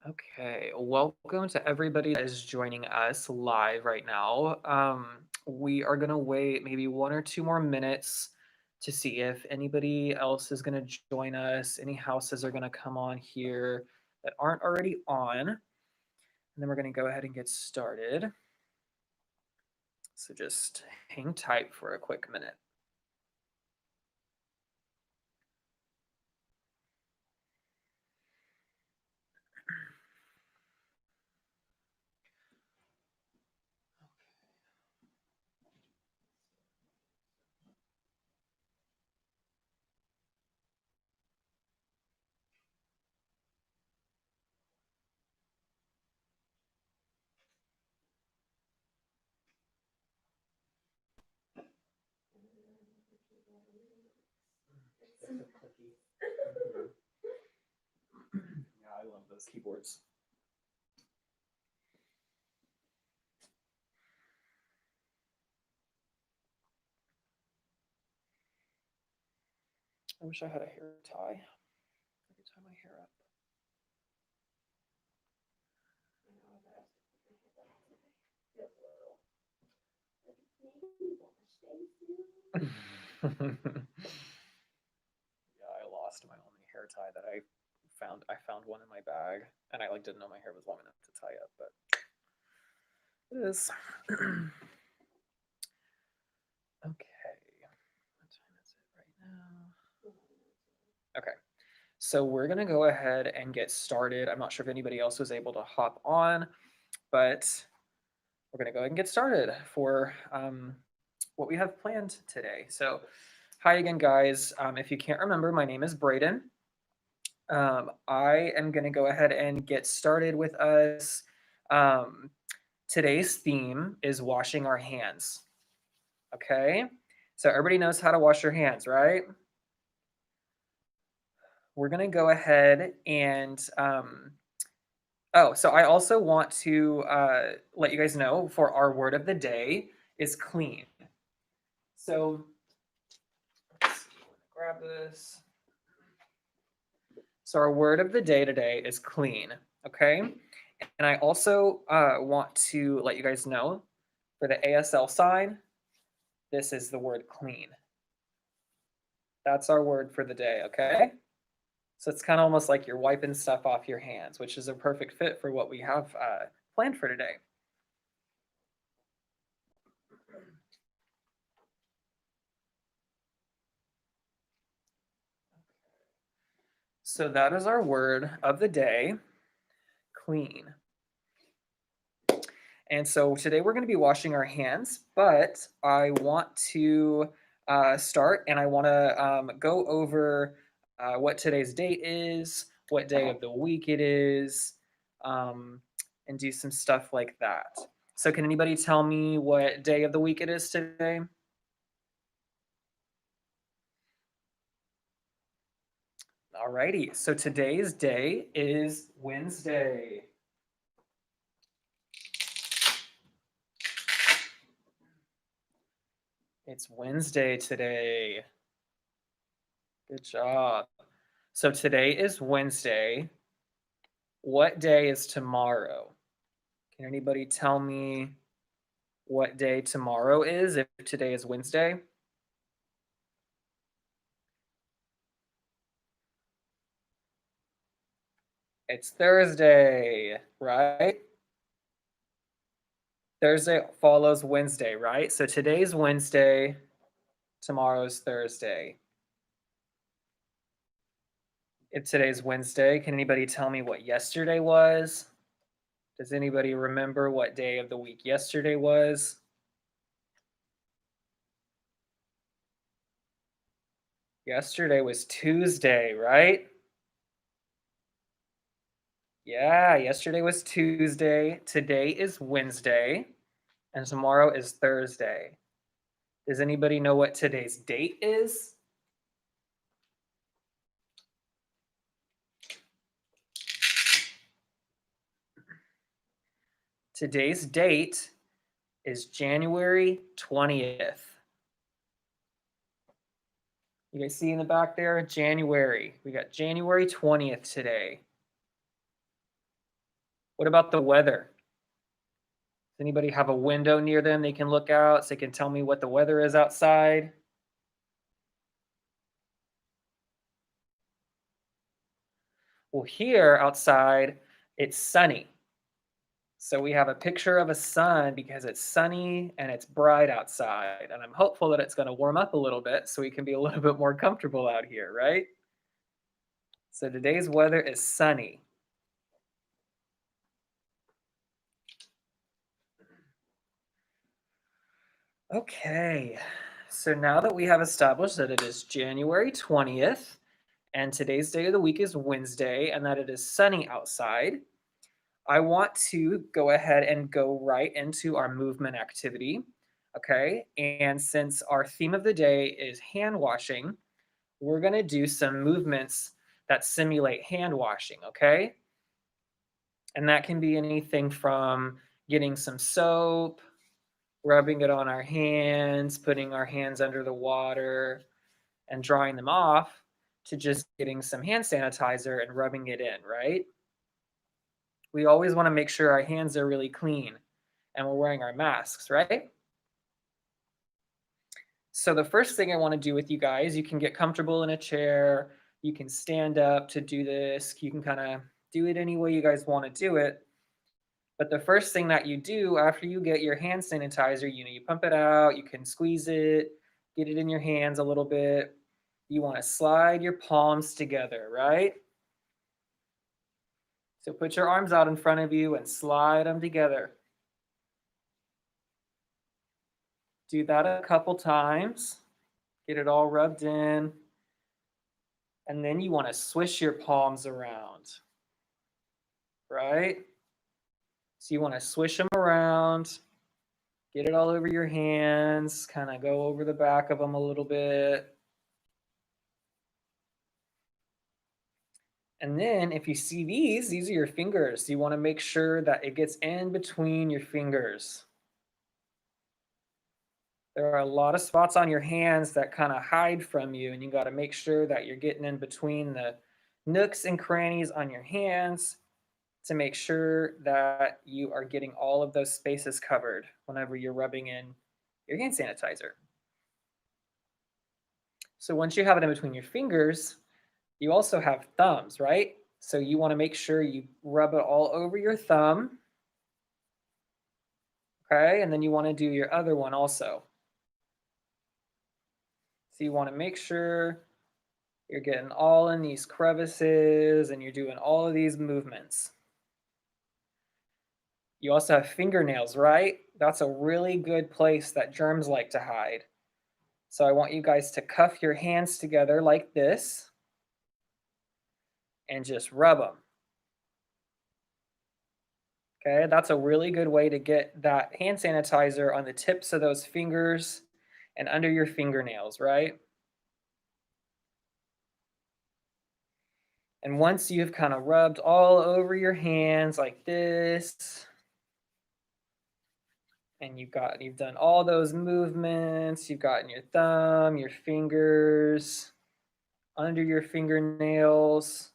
Okay, welcome to everybody that is joining us live right now. We are going to wait maybe 1 or 2 more minutes to see if anybody else is going to join us. Any houses are going to come on here that aren't already on. And then we're going to go ahead and get started. So just hang tight for a quick minute. Yeah, I love those keyboards. I wish I had a hair tie. Every time my hair up. Yeah, I lost my only hair tie that I found. I found one in my bag, and I didn't know my hair was long enough to tie up, but it is. Okay, what time is it right now? Okay, so we're gonna go ahead and get started. I'm not sure if anybody else was able to hop on, but we're gonna go ahead and get started for what we have planned today. So, hi again, guys. If you can't remember, my name is Braden. I am going to go ahead and get started with us. Um, Today's theme is washing our hands. Okay, so everybody knows how to wash your hands, right? We're going to go ahead and oh, so I also want to let you guys know for our word of the day is clean. So let's see, grab this. So our word of the day today is clean. Okay, and I also want to let you guys know for the ASL sign, this is the word clean. That's our word for the day, okay? So it's kind of almost like you're wiping stuff off your hands, which is a perfect fit for what we have planned for today. So that is our word of the day, clean. And so today we're going to be washing our hands, but I want to start and I want to go over what today's date is, what day of the week it is, um, and do some stuff like that. So, can anybody tell me what day of the week it is today? Alrighty, so today's day is Wednesday. It's Wednesday today. Good job. So today is Wednesday. What day is tomorrow? Can anybody tell me what day tomorrow is if today is Wednesday? It's Thursday, right? Thursday follows Wednesday, right? So today's Wednesday, tomorrow's Thursday. If today's Wednesday, can anybody tell me what yesterday was? Does anybody remember what day of the week yesterday was? Yesterday was Tuesday, right? Yeah, yesterday was Tuesday. Today is Wednesday. And tomorrow is Thursday. Does anybody know what today's date is? Today's date is January 20th. You guys see in the back there? January. We got January 20th today. What about the weather? Does anybody have a window near them they can look out so they can tell me what the weather is outside? Well, here outside, it's sunny. So we have a picture of a sun because it's sunny and it's bright outside. And I'm hopeful that it's going to warm up a little bit so we can be a little bit more comfortable out here, right? So today's weather is sunny. Okay. So now that we have established that it is January 20th and today's day of the week is Wednesday and that it is sunny outside, I want to go ahead and go right into our movement activity. Okay. And since our theme of the day is hand washing, we're going to do some movements that simulate hand washing. Okay. And that can be anything from getting some soap, rubbing it on our hands, putting our hands under the water, and drying them off to just getting some hand sanitizer and rubbing it in, right? We always want to make sure our hands are really clean and we're wearing our masks, right? So the first thing I want to do with you guys, you can get comfortable in a chair, you can stand up to do this, you can kind of do it any way you guys want to do it. But the first thing that you do after you get your hand sanitizer, you pump it out, you can squeeze it, get it in your hands a little bit. You want to slide your palms together, right? So put your arms out in front of you and slide them together. Do that a couple times. Get it all rubbed in. And then you want to swish your palms around, right? So you want to swish them around, get it all over your hands, kind of go over the back of them a little bit. And then if you see these are your fingers. You want to make sure that it gets in between your fingers. There are a lot of spots on your hands that kind of hide from you, and you got to make sure that you're getting in between the nooks and crannies on your hands to make sure that you are getting all of those spaces covered whenever you're rubbing in your hand sanitizer. So once you have it in between your fingers, you also have thumbs, right? So you want to make sure you rub it all over your thumb. Okay, and then you want to do your other one also. So you want to make sure you're getting all in these crevices and you're doing all of these movements. You also have fingernails, right? That's a really good place that germs like to hide. So I want you guys to cuff your hands together like this and just rub them. Okay, that's a really good way to get that hand sanitizer on the tips of those fingers and under your fingernails, right? And once you've kind of rubbed all over your hands like this, and you've done all those movements, you've gotten your thumb, your fingers, under your fingernails,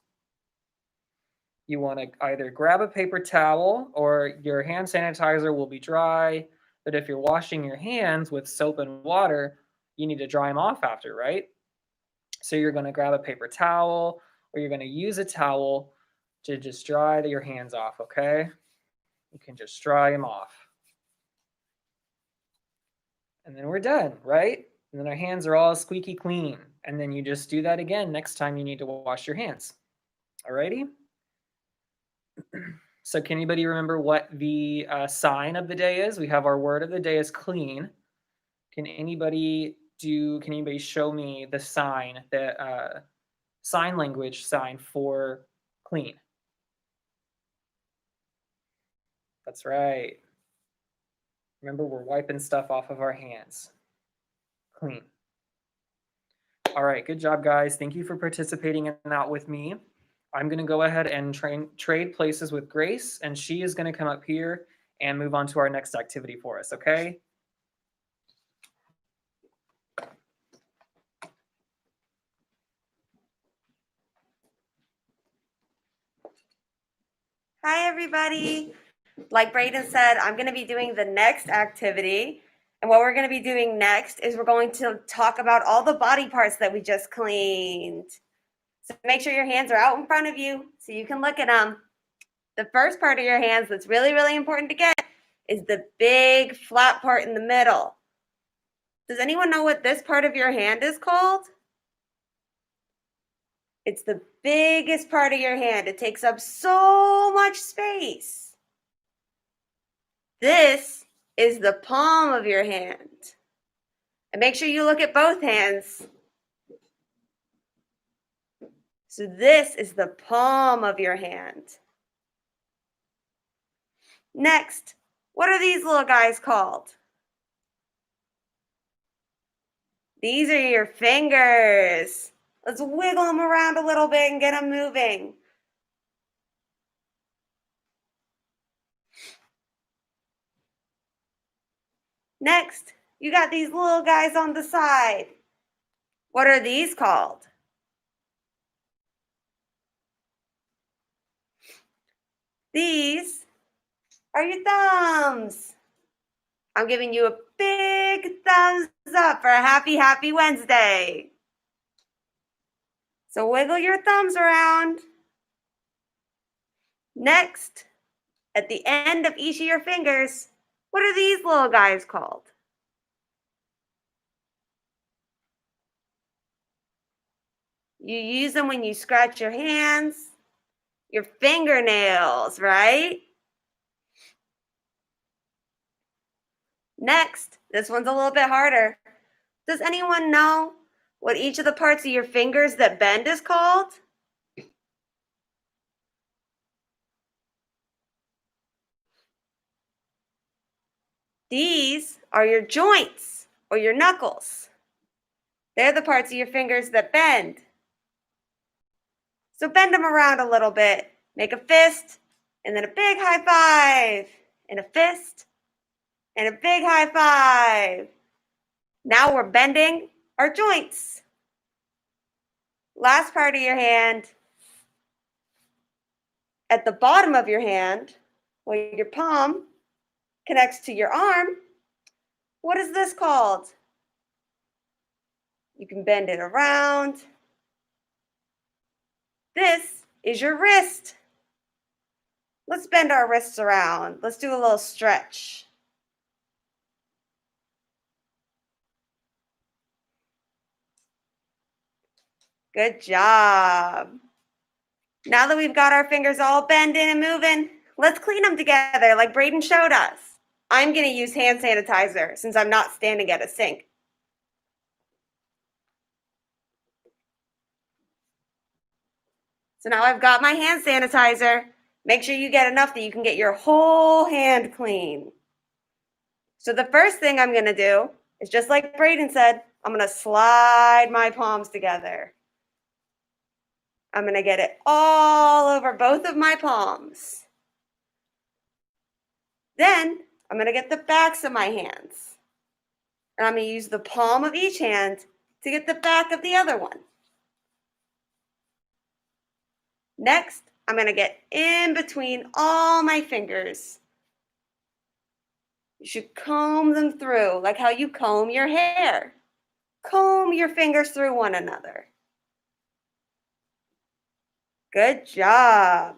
you want to either grab a paper towel or your hand sanitizer will be dry. But if you're washing your hands with soap and water, you need to dry them off after, right? So you're going to grab a paper towel or you're going to use a towel to just dry your hands off, okay? You can just dry them off. And then we're done, right? And then our hands are all squeaky clean. And then you just do that again next time you need to wash your hands. Alrighty? So can anybody remember what the sign of the day is? We have our word of the day is clean. Can anybody show me the sign, the sign language sign for clean? That's right. Remember, we're wiping stuff off of our hands. Clean. All right, good job, guys. Thank you for participating in that with me. I'm going to go ahead and trade places with Grace, and she is going to come up here and move on to our next activity for us, okay? Hi, everybody. Like Braden said, I'm going to be doing the next activity. And what we're going to be doing next is we're going to talk about all the body parts that we just cleaned. So make sure your hands are out in front of you so you can look at them. The first part of your hands that's really, really important to get is the big flat part in the middle. Does anyone know what this part of your hand is called? It's the biggest part of your hand. It takes up so much space. This is the palm of your hand. And make sure you look at both hands. So this is the palm of your hand. Next, what are these little guys called? These are your fingers. Let's wiggle them around a little bit and get them moving. Next, you got these little guys on the side. What are these called? These are your thumbs. I'm giving you a big thumbs up for a happy, happy Wednesday. So wiggle your thumbs around. Next, at the end of each of your fingers, what are these little guys called? You use them when you scratch your hands, your fingernails, right? Next, this one's a little bit harder. Does anyone know what each of the parts of your fingers that bend is called? These are your joints or your knuckles. They're the parts of your fingers that bend. So bend them around a little bit. Make a fist, and then a big high five, and a fist, and a big high five. Now we're bending our joints. Last part of your hand. At the bottom of your hand, where your palm connects to your arm, what is this called? You can bend it around. This is your wrist. Let's bend our wrists around. Let's do a little stretch. Good job. Now that we've got our fingers all bending and moving, let's clean them together like Braden showed us. I'm going to use hand sanitizer since I'm not standing at a sink. So now I've got my hand sanitizer. Make sure you get enough that you can get your whole hand clean. So the first thing I'm going to do is, just like Braden said, I'm going to slide my palms together. I'm going to get it all over both of my palms. Then I'm going to get the backs of my hands. And I'm going to use the palm of each hand to get the back of the other one. Next, I'm going to get in between all my fingers. You should comb them through like how you comb your hair. Comb your fingers through one another. Good job.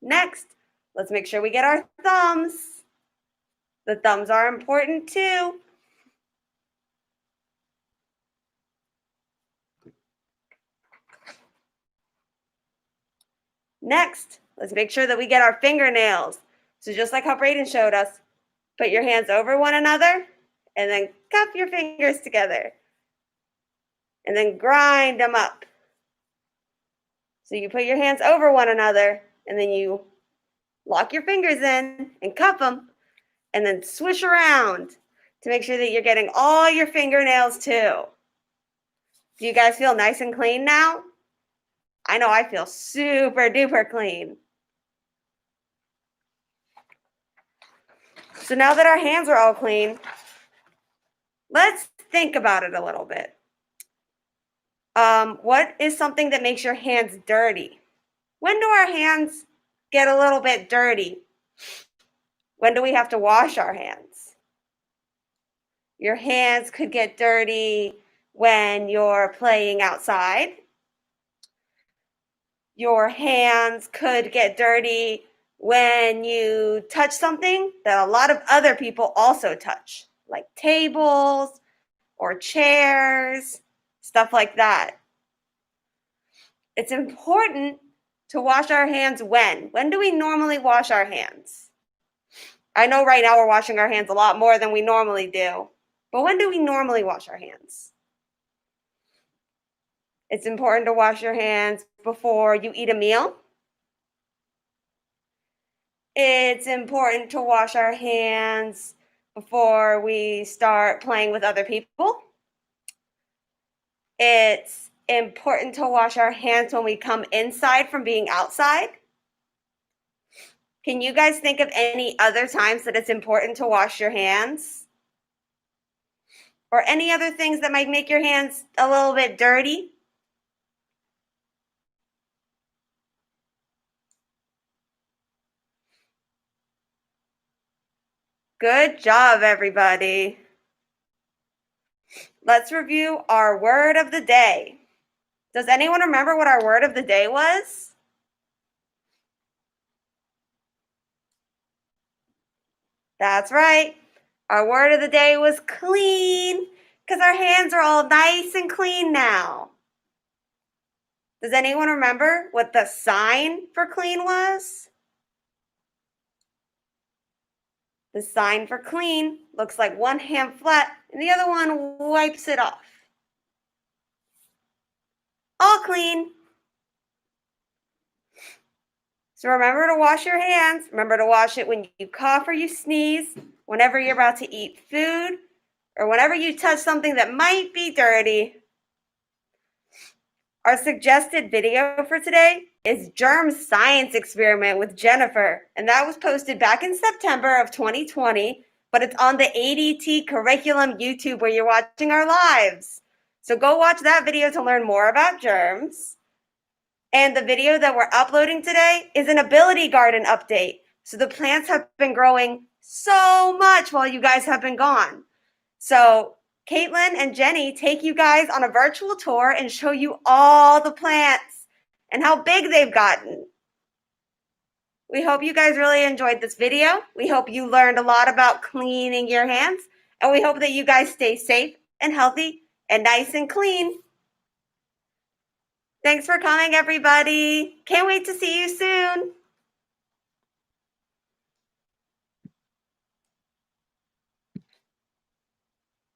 Next, let's make sure we get our thumbs. The thumbs are important too. Next, let's make sure that we get our fingernails. So just like how Braden showed us, put your hands over one another and then cup your fingers together. And then grind them up. So you put your hands over one another and then you lock your fingers in and cup them and then swish around to make sure that you're getting all your fingernails too. Do you guys feel nice and clean now? I know I feel super duper clean. So now that our hands are all clean, let's think about it a little bit. What is something that makes your hands dirty? When do our hands get a little bit dirty? When do we have to wash our hands? Your hands could get dirty when you're playing outside. Your hands could get dirty when you touch something that a lot of other people also touch, like tables or chairs, stuff like that. It's important to wash our hands when? When do we normally wash our hands? I know right now we're washing our hands a lot more than we normally do, but when do we normally wash our hands? It's important to wash your hands before you eat a meal. It's important to wash our hands before we start playing with other people. It's important to wash our hands when we come inside from being outside. Can you guys think of any other times that it's important to wash your hands? Or any other things that might make your hands a little bit dirty? Good job, everybody. Let's review our word of the day. Does anyone remember what our word of the day was? That's right. Our word of the day was clean, because our hands are all nice and clean now. Does anyone remember what the sign for clean was? The sign for clean looks like one hand flat and the other one wipes it off. All clean. So remember to wash your hands. Remember to wash it when you cough or you sneeze, whenever you're about to eat food, or whenever you touch something that might be dirty. Our suggested video for today is Germ Science Experiment with Jennifer, and that was posted back in September of 2020, but it's on the ADT Curriculum YouTube where you're watching our lives. So go watch that video to learn more about germs. And the video that we're uploading today is an Ability Garden update. So the plants have been growing so much while you guys have been gone. So Caitlin and Jenny take you guys on a virtual tour and show you all the plants and how big they've gotten. We hope you guys really enjoyed this video. We hope you learned a lot about cleaning your hands, and we hope that you guys stay safe and healthy and nice and clean. Thanks for coming, everybody. Can't wait to see you soon.